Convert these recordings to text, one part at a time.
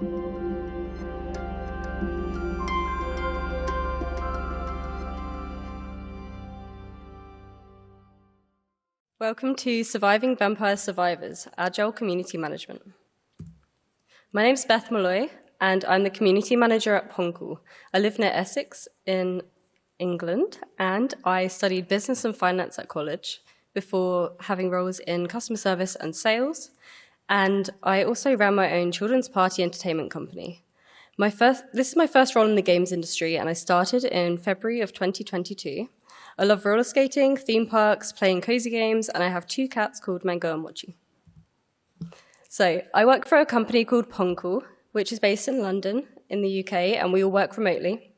Welcome to Surviving Vampire Survivors, Agile Community Management. My name's Beth Malloy, and I'm the Community Manager at Ponco. I live near Essex in England, and I studied business and finance at college before having roles in customer service and sales. And I also ran my own children's party entertainment company. This is my first role in the games industry, and I started in February of 2022. I love roller skating, theme parks, playing cozy games, and I have 2 cats called Mango and Mochi. So I work for a company called Ponco, which is based in London in the UK, and we all work remotely.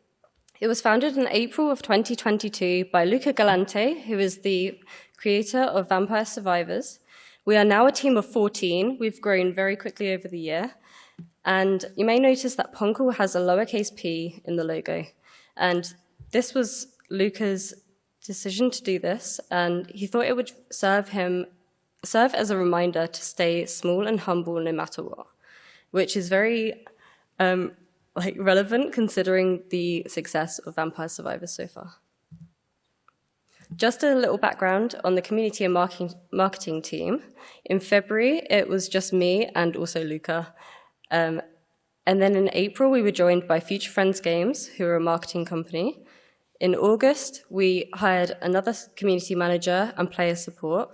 It was founded in April of 2022 by Luca Galante, who is the creator of Vampire Survivors. We are now a team of 14. We've grown very quickly over the year. And you may notice that Ponco has a lowercase p in the logo. And this was Luca's decision to do this, and he thought it would serve as a reminder to stay small and humble no matter what, which is very relevant considering the success of Vampire Survivors so far. Just a little background on the community and marketing team. In February, it was just me and also Luca. And then in April, we were joined by Future Friends Games, who are a marketing company. In August, we hired another community manager and player support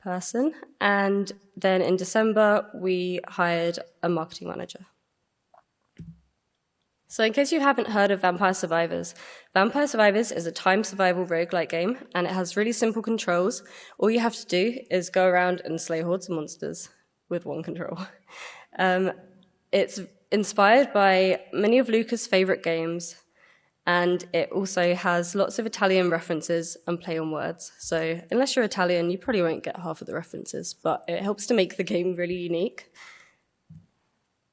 person. And then in December, we hired a marketing manager. So in case you haven't heard of Vampire Survivors is a time survival roguelike game, and it has really simple controls. All you have to do is go around and slay hordes of monsters with one control. It's inspired by many of Luca's favorite games, and it also has lots of Italian references and play on words. So unless you're Italian, you probably won't get half of the references, but it helps to make the game really unique.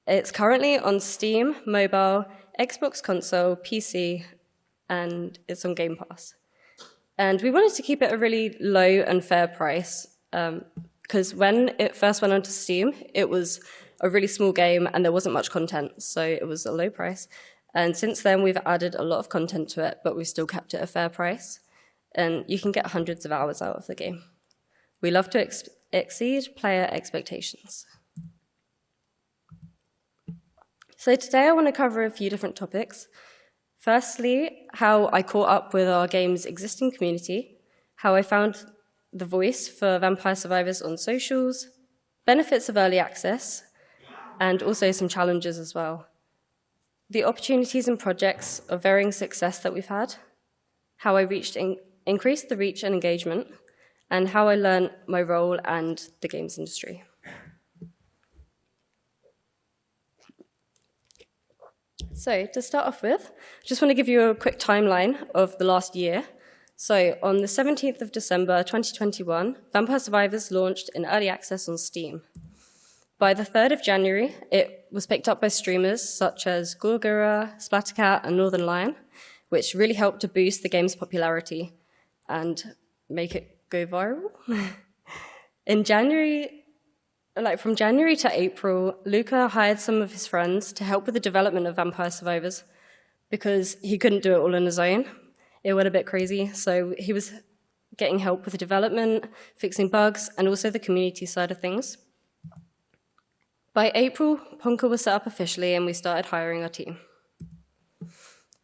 It's currently on Steam, mobile, Xbox console, PC, and it's on Game Pass. And we wanted to keep it a really low and fair price, because when it first went onto Steam, it was a really small game and there wasn't much content, so it was a low price. And since then, we've added a lot of content to it, but we've still kept it a fair price. And you can get hundreds of hours out of the game. We love to exceed player expectations. So today I want to cover a few different topics. Firstly, how I caught up with our game's existing community, how I found the voice for Vampire Survivors on socials, benefits of early access, and also some challenges as well. The opportunities and projects of varying success that we've had, how I increased the reach and engagement, and how I learned my role and the games industry. So to start off with, I just want to give you a quick timeline of the last year. So on the 17th of December 2021, Vampire Survivors launched in early access on Steam. By the 3rd of January, it was picked up by streamers such as Gurgura, Splattercat, and Northern Lion, which really helped to boost the game's popularity and make it go viral. In January, from January to April, Luca hired some of his friends to help with the development of Vampire Survivors because he couldn't do it all on his own. It went a bit crazy, so he was getting help with the development, fixing bugs, and also the community side of things. By April, Ponco was set up officially and we started hiring our team.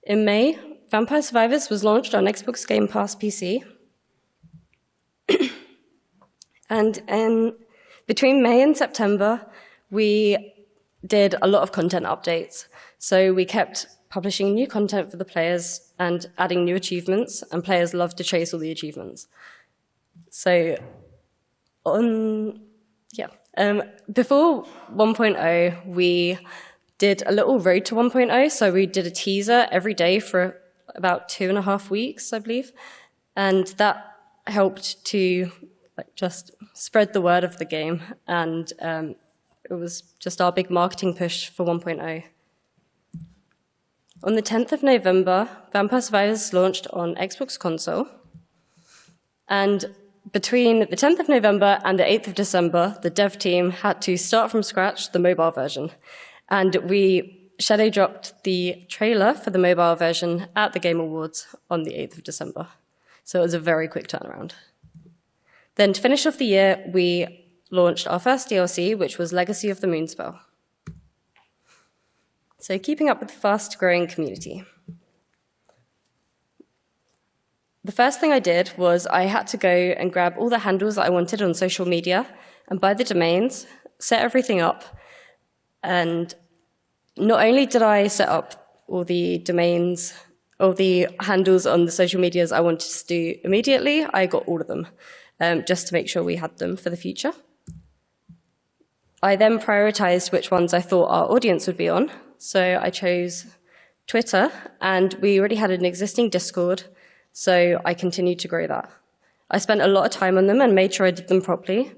In May, Vampire Survivors was launched on Xbox Game Pass PC. And between May and September, we did a lot of content updates. So we kept publishing new content for the players and adding new achievements, and players loved to chase all the achievements. So before 1.0, we did a little road to 1.0. So we did a teaser every day for about 2.5 weeks, I believe. And that helped to just spread the word of the game. And it was just our big marketing push for 1.0. On the 10th of November, Vampire Survivors launched on Xbox console. And between the 10th of November and the 8th of December, the dev team had to start from scratch the mobile version. And we shadow dropped the trailer for the mobile version at the Game Awards on the 8th of December. So it was a very quick turnaround. Then to finish off the year, we launched our first DLC, which was Legacy of the Moonspell. So keeping up with the fast-growing community. The first thing I did was I had to go and grab all the handles that I wanted on social media and buy the domains, set everything up, and not only did I set up all the domains, all the handles on the social medias I wanted to do immediately, I got all of them, just to make sure we had them for the future. I then prioritized which ones I thought our audience would be on. So I chose Twitter, and we already had an existing Discord, so I continued to grow that. I spent a lot of time on them and made sure I did them properly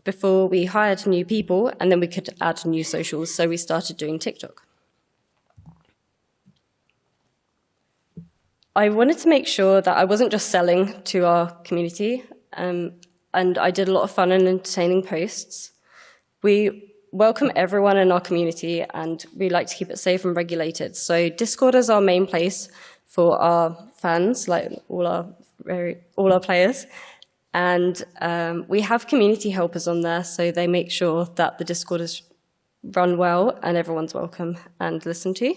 before we hired new people, and then we could add new socials, so we started doing TikTok. I wanted to make sure that I wasn't just selling to our community, and I did a lot of fun and entertaining posts. We welcome everyone in our community, and we like to keep it safe and regulated. So Discord is our main place for our fans, like all our players. And we have community helpers on there, so they make sure that the Discord is run well and everyone's welcome and listened to.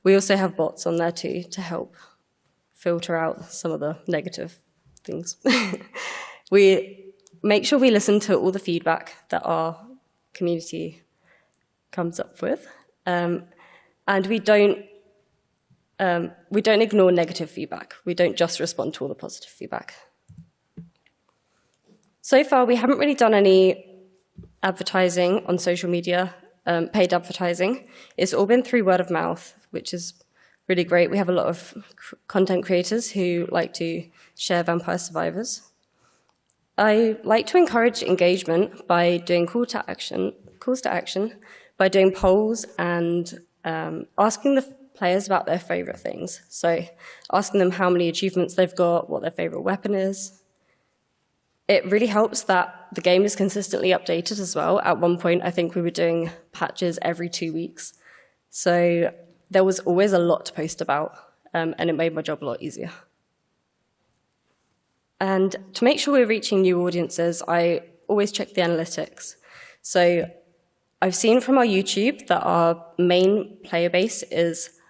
We also have bots on there too to help filter out some of the negative things. We make sure we listen to all the feedback that our community comes up with, and we don't ignore negative feedback. We don't just respond to all the positive feedback. So far, we haven't really done any advertising on social media, paid advertising. It's all been through word of mouth, which is really great. We have a lot of content creators who like to share Vampire Survivors. I like to encourage engagement by doing calls to action, by doing polls and asking the players about their favorite things. So asking them how many achievements they've got, what their favorite weapon is. It really helps that the game is consistently updated as well. At one point, I think we were doing patches every 2 weeks. So there was always a lot to post about, and it made my job a lot easier. And to make sure we're reaching new audiences, I always check the analytics. So I've seen from our YouTube that our main player base is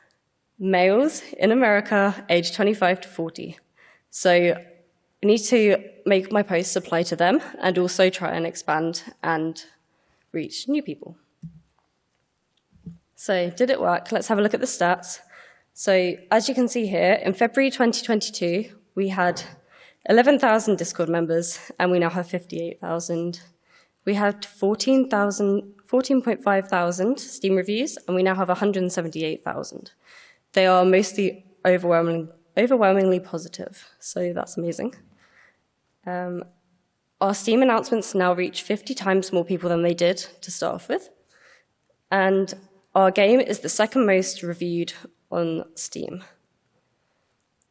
males in America aged 25 to 40. So I need to make my posts apply to them and also try and expand and reach new people. So did it work? Let's have a look at the stats. So as you can see here, in February 2022, we had 11,000 Discord members, and we now have 58,000. We had 14.5 thousand Steam reviews, and we now have 178,000. They are mostly overwhelmingly positive, so that's amazing. Our Steam announcements now reach 50 times more people than they did to start off with. And our game is the second most reviewed on Steam.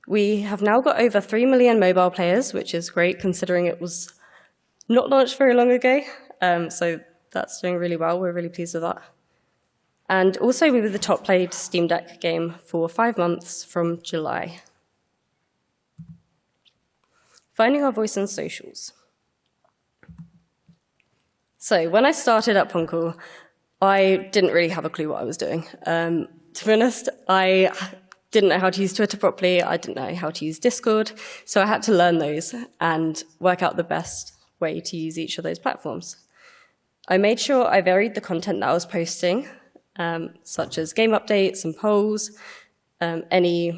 We have now got over 3 million mobile players, which is great considering it was not launched very long ago. So that's doing really well. We're really pleased with that. And also, we were the top played Steam Deck game for 5 months from July. Finding our voice in socials. So when I started at Ponco, I didn't really have a clue what I was doing. To be honest, I didn't know how to use Twitter properly. I didn't know how to use Discord. So I had to learn those and work out the best way to use each of those platforms. I made sure I varied the content that I was posting, such as game updates and polls, any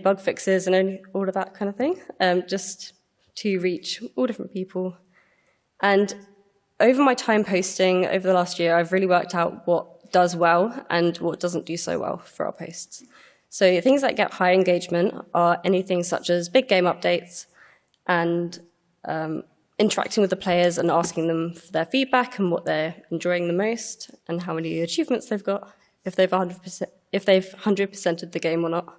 bug fixes and all of that kind of thing, just to reach all different people. And over my time posting over the last year, I've really worked out what does well and what doesn't do so well for our posts. So things that get high engagement are anything such as big game updates and interacting with the players and asking them for their feedback and what they're enjoying the most and how many achievements they've got, if they've 100%ed the game or not.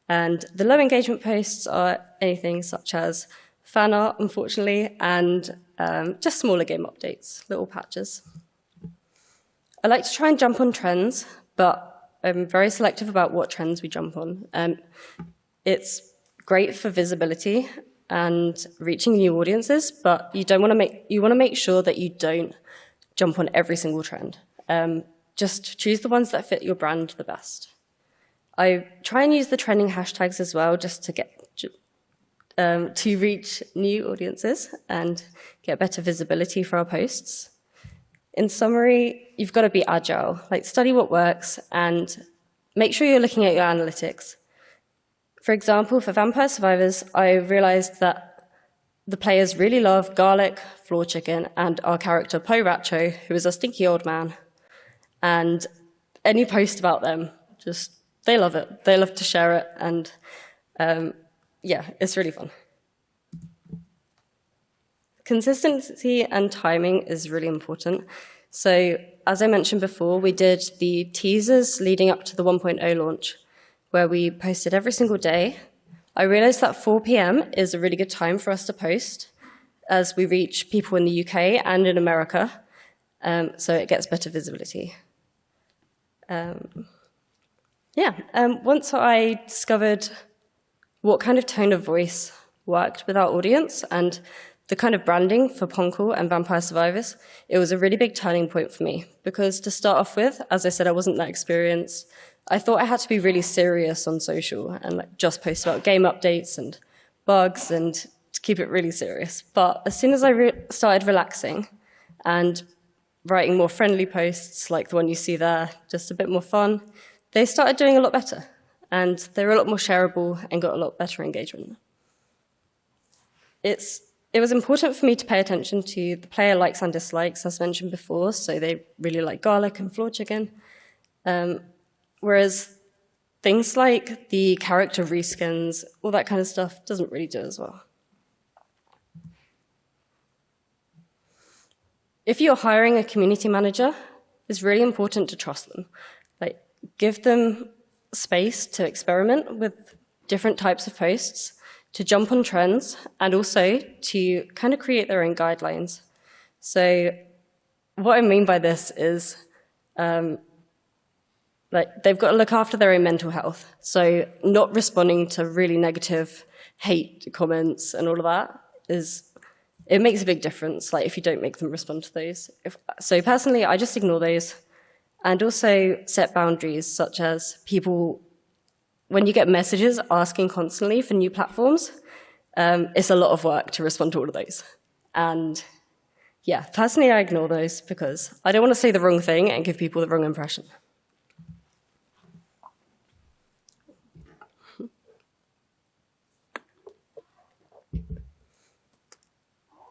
And the low engagement posts are anything such as fan art, unfortunately, and just smaller game updates, little patches. I like to try and jump on trends, but I'm very selective about what trends we jump on. It's great for visibility and reaching new audiences, but you want to make sure that you don't jump on every single trend. Just choose the ones that fit your brand the best. I try and use the trending hashtags as well, just to to reach new audiences and get better visibility for our posts. In summary, you've got to be agile, like study what works and make sure you're looking at your analytics. For example, for Vampire Survivors, I realized that the players really love garlic, floor chicken, and our character Po Racho, who is a stinky old man. And any post about them, they love it. They love to share it, and yeah, it's really fun. Consistency and timing is really important. So, as I mentioned before, we did the teasers leading up to the 1.0 launch, where we posted every single day. I realized that 4 p.m. is a really good time for us to post, as we reach people in the UK and in America, so it gets better visibility. Once I discovered what kind of tone of voice worked with our audience and the kind of branding for Ponco and Vampire Survivors, it was a really big turning point for me. Because to start off with, as I said, I wasn't that experienced. I thought I had to be really serious on social and just post about game updates and bugs and to keep it really serious. But as soon as I started relaxing and writing more friendly posts like the one you see there, just a bit more fun, they started doing a lot better. And they were a lot more shareable and got a lot better engagement. It was important for me to pay attention to the player likes and dislikes, as mentioned before, so they really like garlic and floor chicken. Whereas things like the character reskins, all that kind of stuff, doesn't really do as well. If you're hiring a community manager, it's really important to trust them. Give them space to experiment with different types of posts, to jump on trends, and also to kind of create their own guidelines. So what I mean by this is they've got to look after their own mental health. So not responding to really negative hate comments and all of that it makes a big difference, if you don't make them respond to those. So personally, I just ignore those and also set boundaries, such as when you get messages asking constantly for new platforms, it's a lot of work to respond to all of those. And yeah, personally, I ignore those because I don't want to say the wrong thing and give people the wrong impression.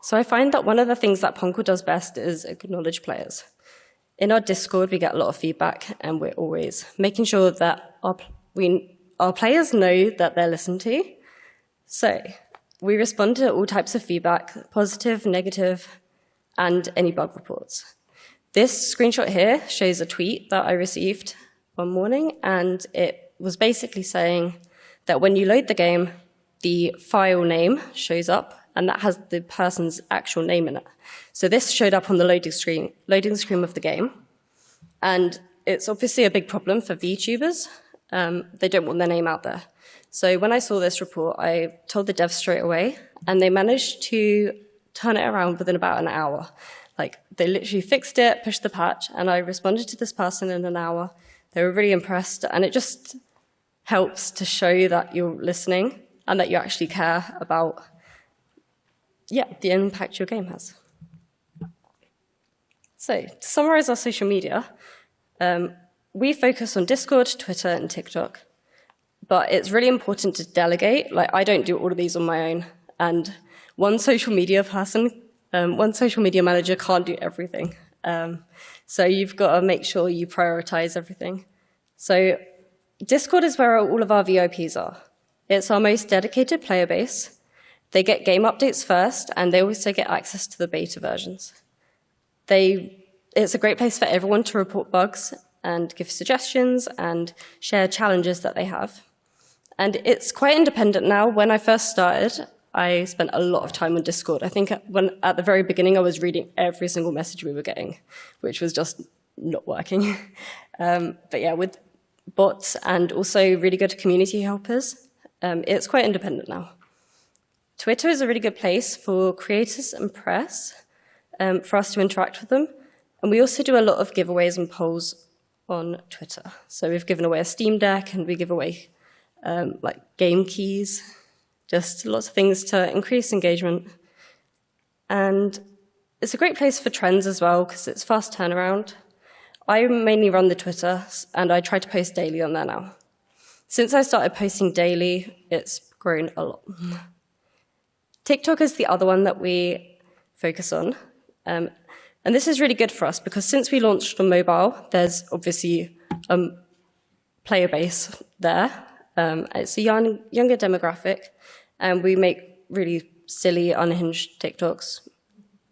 So I find that one of the things that Ponco does best is acknowledge players. In our Discord, we get a lot of feedback, and we're always making sure that our players know that they're listened to. So we respond to all types of feedback, positive, negative, and any bug reports. This screenshot here shows a tweet that I received one morning, and it was basically saying that when you load the game, the file name shows up, and that has the person's actual name in it. So this showed up on the loading screen of the game. And it's obviously a big problem for VTubers. They don't want their name out there. So when I saw this report, I told the devs straight away, and they managed to turn it around within about an hour. They literally fixed it, pushed the patch, and I responded to this person in an hour. They were really impressed, and it just helps to show that you're listening and that you actually care about the impact your game has. So, to summarize our social media, we focus on Discord, Twitter, and TikTok. But it's really important to delegate. I don't do all of these on my own. And one social media manager can't do everything. So you've got to make sure you prioritize everything. So Discord is where all of our VIPs are. It's our most dedicated player base. They get game updates first, and they also get access to the beta versions. It's a great place for everyone to report bugs and give suggestions and share challenges that they have. And it's quite independent now. When I first started, I spent a lot of time on Discord. I think at the very beginning, I was reading every single message we were getting, which was just not working. But yeah, with bots and also really good community helpers, it's quite independent now. Twitter is a really good place for creators and press, for us to interact with them. And we also do a lot of giveaways and polls on Twitter. So we've given away a Steam Deck, and we give away like game keys, just lots of things to increase engagement. And it's a great place for trends as well, because it's fast turnaround. I mainly run the Twitter, and I try to post daily on there now. Since I started posting daily, it's grown a lot. TikTok is the other one that we focus on. And this is really good for us, because since we launched on mobile, there's obviously a player base there. It's a younger demographic, and we make really silly, unhinged TikToks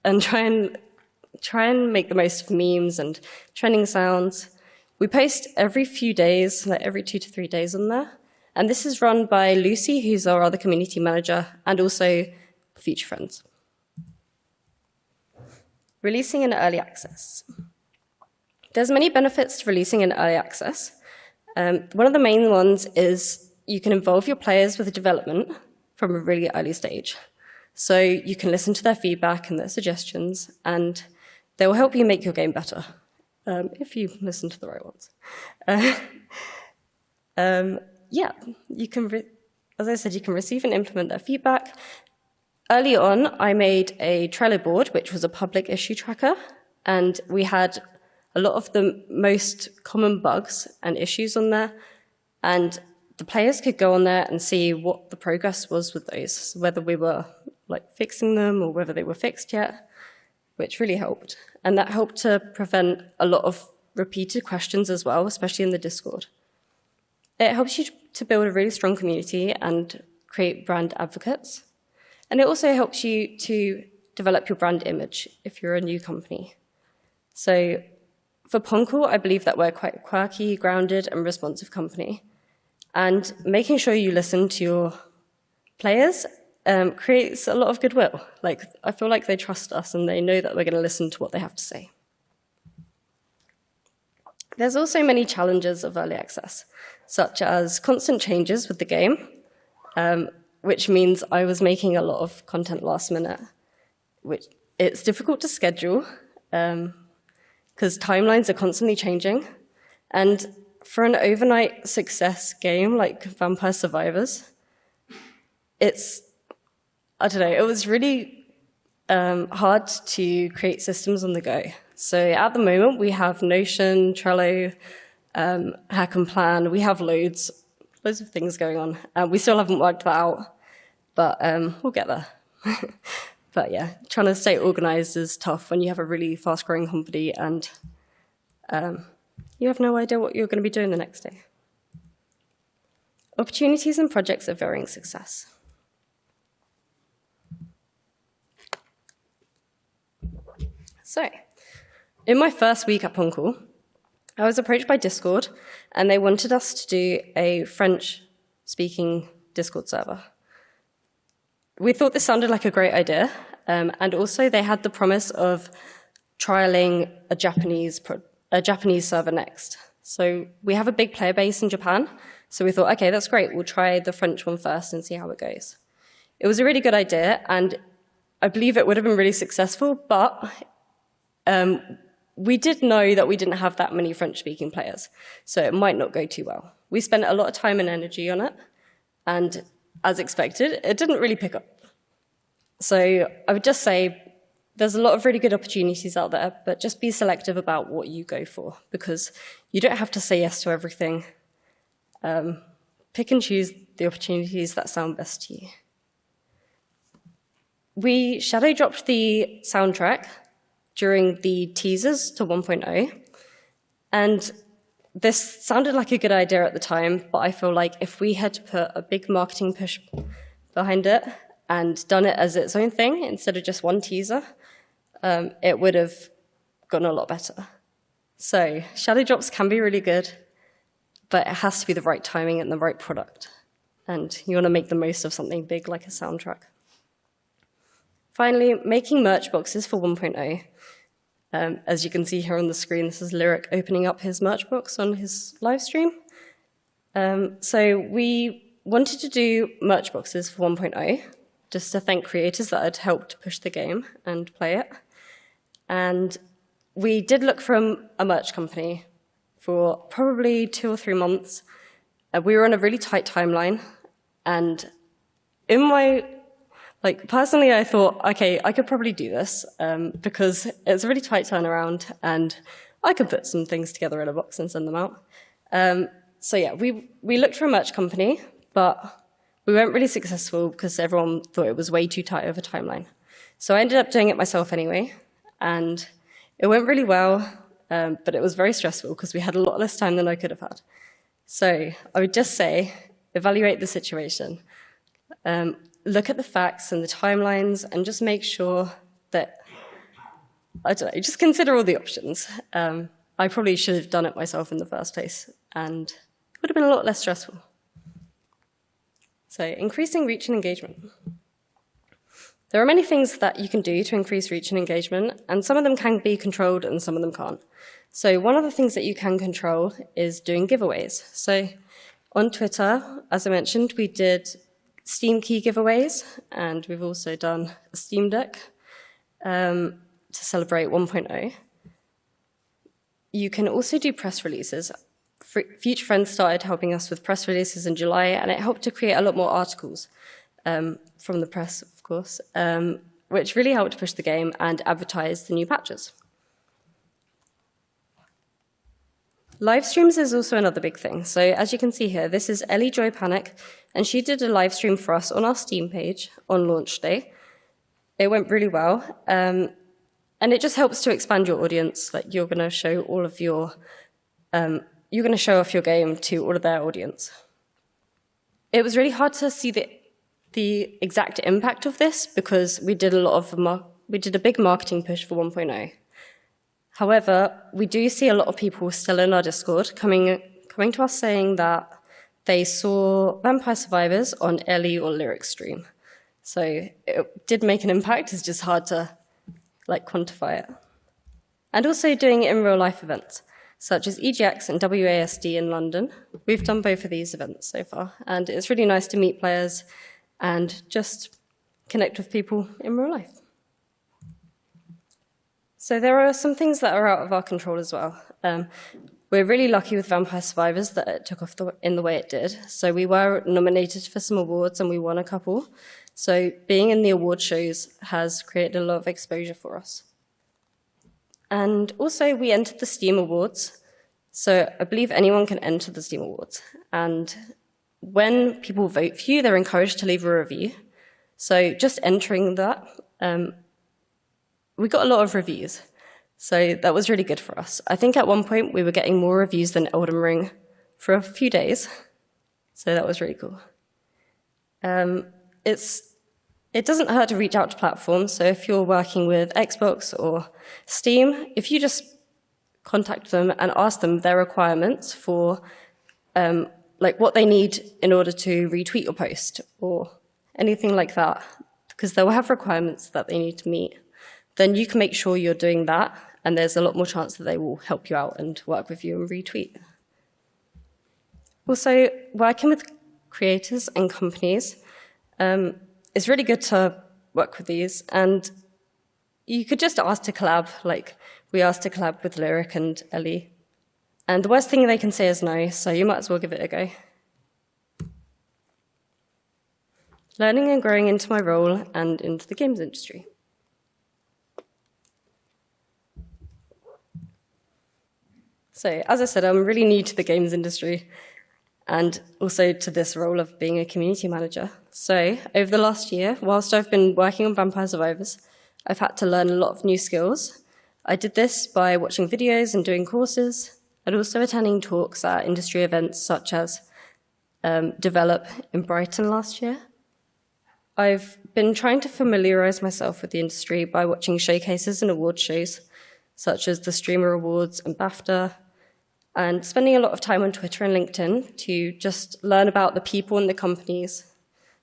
and try and make the most of memes and trending sounds. We post every few days, like every 2 to 3 days on there. And this is run by Lucy, who's our other community manager, and also Future Friends. Releasing in early access. There's many benefits to releasing in early access. One of the main ones is you can involve your players with the development from a really early stage. So you can listen to their feedback and their suggestions, and they will help you make your game better, if you listen to the right ones. Yeah, you can, as I said, you can receive and implement their feedback. Early on, I made a Trello board, which was a public issue tracker, and we had a lot of the most common bugs and issues on there, and the players could go on there and see what the progress was with those, whether we were like fixing them or whether they were fixed yet, which really helped. And that helped to prevent a lot of repeated questions as well, especially in the Discord. It helps you to build a really strong community and create brand advocates. And it also helps you to develop your brand image if you're a new company. So for Ponco, I believe that we're quite a quirky, grounded, and responsive company. And making sure you listen to your players creates a lot of goodwill. Like, I feel like they trust us and they know that we're going to listen to what they have to say. There's also many challenges of early access, such as constant changes with the game, which means I was making a lot of content last minute, which it's difficult to schedule because timelines are constantly changing. And for an overnight success game like Vampire Survivors, I don't know, it was really hard to create systems on the go. So at the moment, we have Notion, Trello, Hack and Plan. We have loads of things going on. We still haven't worked that out, but we'll get there. But yeah, trying to stay organized is tough when you have a really fast-growing company and you have no idea what you're going to be doing the next day. Opportunities and projects of varying success. So, in my first week at Ponco, I was approached by Discord, and they wanted us to do a French-speaking Discord server. We thought this sounded like a great idea, and also they had the promise of trialing a Japanese server next. So we have a big player base in Japan, so we thought, okay, that's great. We'll try the French one first and see how it goes. It was a really good idea, and I believe it would have been really successful, but we did know that we didn't have that many French-speaking players, so it might not go too well. We spent a lot of time and energy on it, and as expected, it didn't really pick up. So I would just say there's a lot of really good opportunities out there, but just be selective about what you go for, because you don't have to say yes to everything. Pick and choose the opportunities that sound best to you. We shadow dropped the soundtrack during the teasers to 1.0, and this sounded like a good idea at the time, but I feel like if we had put a big marketing push behind it and done it as its own thing instead of just one teaser, it would have gotten a lot better. So shadow drops can be really good, but it has to be the right timing and the right product. And you want to make the most of something big like a soundtrack. Finally, making merch boxes for 1.0. As you can see here on the screen, this is Lyric opening up his merch box on his live stream. So we wanted to do merch boxes for 1.0, just to thank creators that had helped push the game and play it. And we did look for a merch company for probably 2 or 3 months. We were on a really tight timeline, and in my, personally, I thought, okay, I could probably do this because it's a really tight turnaround, and I could put some things together in a box and send them out. So yeah, we looked for a merch company, but we weren't really successful because everyone thought it was way too tight of a timeline. So I ended up doing it myself anyway, and it went really well, but it was very stressful because we had a lot less time than I could have had. So I would just say, evaluate the situation. Look at the facts and the timelines and just make sure that, I don't know, just consider all the options. I probably should have done it myself in the first place, and it would have been a lot less stressful. So increasing reach and engagement. There are many things that you can do to increase reach and engagement, and some of them can be controlled and some of them can't. So one of the things that you can control is doing giveaways. So on Twitter, as I mentioned, we did Steam key giveaways, and we've also done a Steam Deck to celebrate 1.0. You can also do press releases. Future Friends started helping us with press releases in July, and it helped to create a lot more articles from the press, of course, which really helped push the game and advertise the new patches. Live streams is also another big thing. So as you can see here, this is Ellie Joy Panic, and she did a live stream for us on our Steam page on launch day. It went really well, and it just helps to expand your audience. Like you're going to show all of your, you're going to show off your game to all of their audience. It was really hard to see the exact impact of this because we did a big marketing push for 1.0. However, we do see a lot of people still in our Discord coming to us saying that they saw Vampire Survivors on Ellie or Lyric stream. So it did make an impact, it's just hard to quantify it. And also doing it in real life events, such as EGX and WASD in London. We've done both of these events so far, and it's really nice to meet players and just connect with people in real life. So there are some things that are out of our control as well. We're really lucky with Vampire Survivors that it took off in the way it did. So we were nominated for some awards and we won a couple. So being in the award shows has created a lot of exposure for us. And also we entered the Steam Awards. So I believe anyone can enter the Steam Awards. And when people vote for you, they're encouraged to leave a review. So just entering that, we got a lot of reviews. So that was really good for us. I think at one point we were getting more reviews than Elden Ring for a few days. So that was really cool. It doesn't hurt to reach out to platforms. So if you're working with Xbox or Steam, if you just contact them and ask them their requirements for what they need in order to retweet your post or anything like that, because they'll have requirements that they need to meet, then you can make sure you're doing that, and there's a lot more chance that they will help you out and work with you and retweet. Also, working with creators and companies, it's really good to work with these, and you could just ask to collab, like we asked to collab with Lyric and Ellie. And the worst thing they can say is no, so you might as well give it a go. Learning and growing into my role and into the games industry. So, as I said, I'm really new to the games industry and also to this role of being a community manager. So, over the last year, whilst I've been working on Vampire Survivors, I've had to learn a lot of new skills. I did this by watching videos and doing courses, and also attending talks at industry events such as Develop in Brighton last year. I've been trying to familiarize myself with the industry by watching showcases and award shows, such as the Streamer Awards and BAFTA, and spending a lot of time on Twitter and LinkedIn to just learn about the people and the companies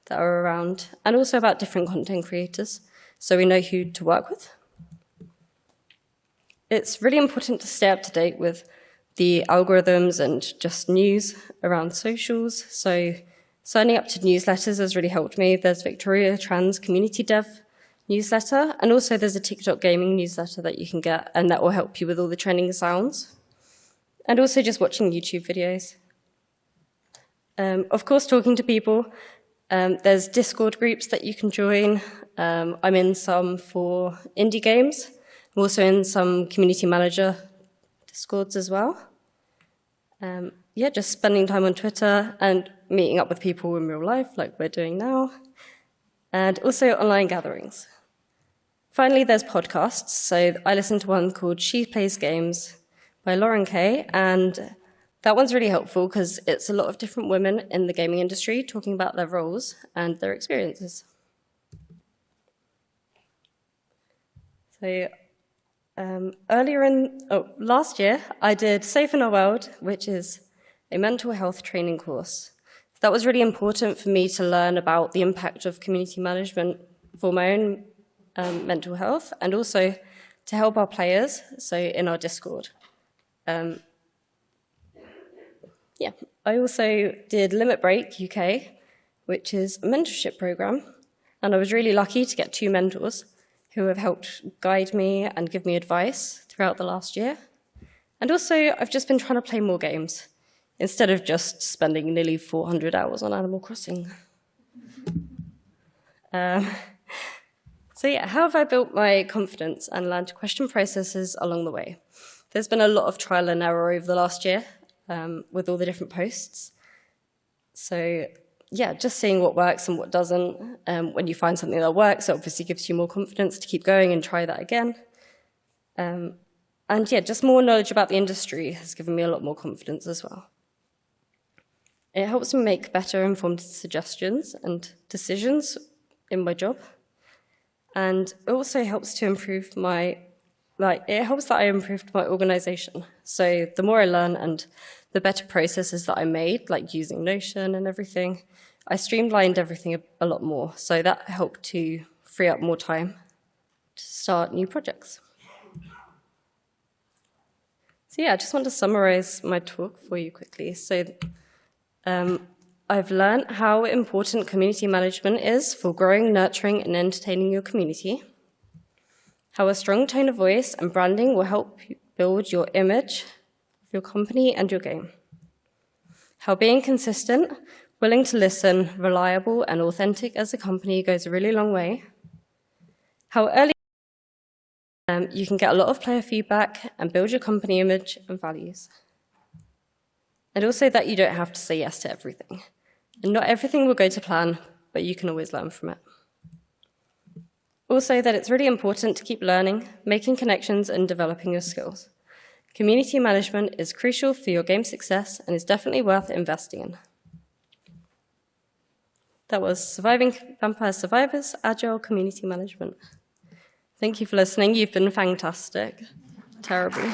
that are around, and also about different content creators, so we know who to work with. It's really important to stay up to date with the algorithms and just news around socials. So signing up to newsletters has really helped me. There's Victoria Tran's community dev newsletter, and also there's a TikTok gaming newsletter that you can get, and that will help you with all the trending sounds. And also just watching YouTube videos. Of course, talking to people. There's Discord groups that you can join. I'm in some for indie games. I'm also in some community manager Discords as well. Yeah, just spending time on Twitter and meeting up with people in real life like we're doing now. And also online gatherings. Finally, there's podcasts. So I listen to one called She Plays Games by Lauren Kay, and that one's really helpful because it's a lot of different women in the gaming industry talking about their roles and their experiences. So last year, I did Safe in Our World, which is a mental health training course. That was really important for me to learn about the impact of community management for my own mental health, and also to help our players, so in our Discord. Yeah, I also did Limit Break UK, which is a mentorship program, and I was really lucky to get 2 mentors who have helped guide me and give me advice throughout the last year. And also, I've just been trying to play more games, instead of just spending nearly 400 hours on Animal Crossing. So yeah, how have I built my confidence and learned to question processes along the way? There's been a lot of trial and error over the last year with all the different posts. So yeah, just seeing what works and what doesn't. When you find something that works, it obviously gives you more confidence to keep going and try that again. And yeah, just more knowledge about the industry has given me a lot more confidence as well. It helps me make better informed suggestions and decisions in my job. And it also helps to improve it helps that I improved my organization. So the more I learn and the better processes that I made, like using Notion and everything, I streamlined everything a lot more. So that helped to free up more time to start new projects. So yeah, I just want to summarize my talk for you quickly. So I've learned how important community management is for growing, nurturing, and entertaining your community. How a strong tone of voice and branding will help you build your image of your company and your game. How being consistent, willing to listen, reliable, and authentic as a company goes a really long way. How early you can get a lot of player feedback and build your company image and values. And also that you don't have to say yes to everything. And not everything will go to plan, but you can always learn from it. Also that it's really important to keep learning, making connections, and developing your skills. Community management is crucial for your game success and is definitely worth investing in. That was Surviving Vampire Survivors, Agile Community Management. Thank you for listening. You've been fantastic. Terribly.